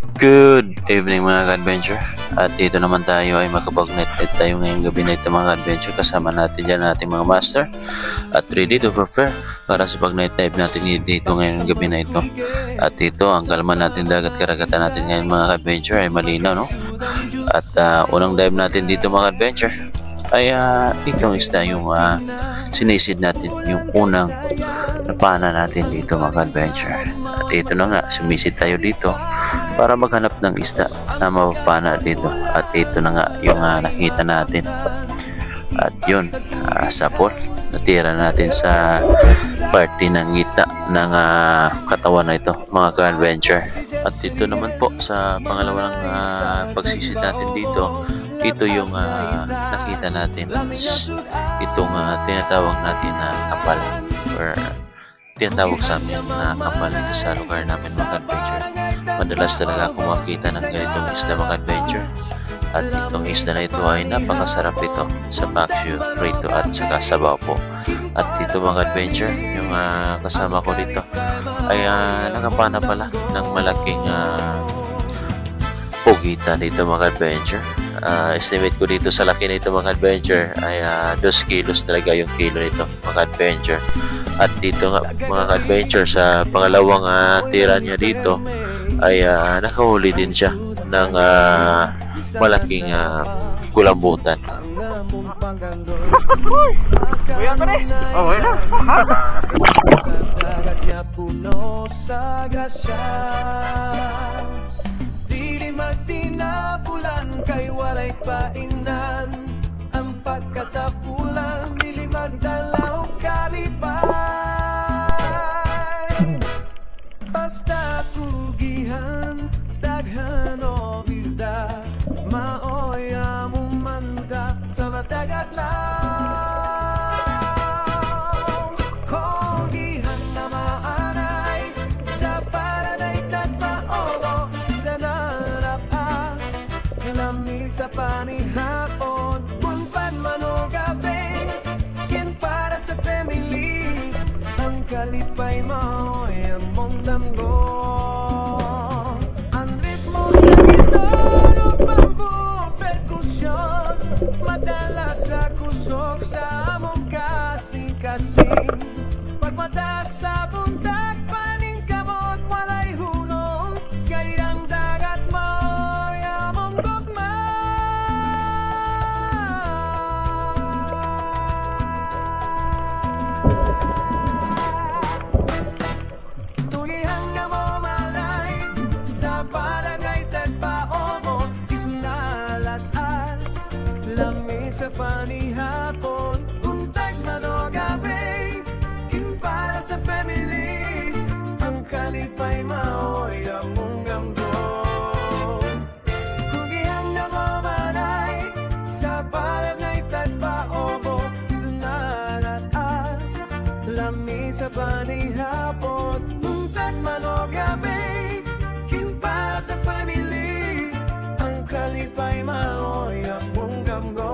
Good evening mga ka-adventure. At dito naman tayo ay makapag-night tayo ngayong gabi na ito mga ka-adventure. Kasama natin dyan ating mga master at ready to prepare para sa pag-night dive natin dito ngayong gabi na ito. At dito ang kalman natin dagat karagatan natin ngayon mga ka-adventure ay malinaw, no? At unang dive natin dito mga ka-adventure ay itong isda yung sinisid natin, yung unang napana natin dito mga ka-adventure. At ito na nga, sumisid tayo dito para maghanap ng isda na mapapana dito. At ito na nga yung nakita natin. At yun, sapol, natira natin sa party ng ngita ng katawan na ito mga ka-adventure. At dito naman po sa pangalawang pagsisid natin dito, ito yung nakita natin, itong tinatawag natin na kapal, or tinatawag sa amin na kapal dito sa lugar namin mga adventure. Madalas talaga ako makita ng ganitong isda mga adventure. At itong isda na ito ay napakasarap ito sa paksyo, prito at saka sabaw po. At dito mga adventure, yung kasama ko dito ay nakapana pala ng malaking pugita dito mga adventure. Estimate ko dito sa laki nito mga adventure ay 2 kilos talaga yung kilo nito mga adventure. At dito nga mga adventure sa pangalawang tira niya dito ay nakahuli din siya ng malaking kulambutan. Kuya ka rin. Oh, wala. Magtinapulan kay walay painan ang pagkatapulan dili magdalaw kalipay basta pugihan daghan o isda maoy among manda sa matag adlaw kogihan na maanay sa paranay nagpaobo isda na nami sa panihapon punpan man o gabi kin para sa family ang kalipay maoy ang mondamgo ang ritmo sa gitara bambu perkusyon madalas sa kusok sa among kasing-kasing pagmata sa buntak paning kamot walay hunong kayang dagat mo sa panihapon untag man o gabi kin para sa family ang kalipay maoy among gamdo kung ihanda mo manay sa palagay tagpaobo sanalat as lami sa panihapon untag man o gabi kin para sa family ang kalipay maoy among gamdo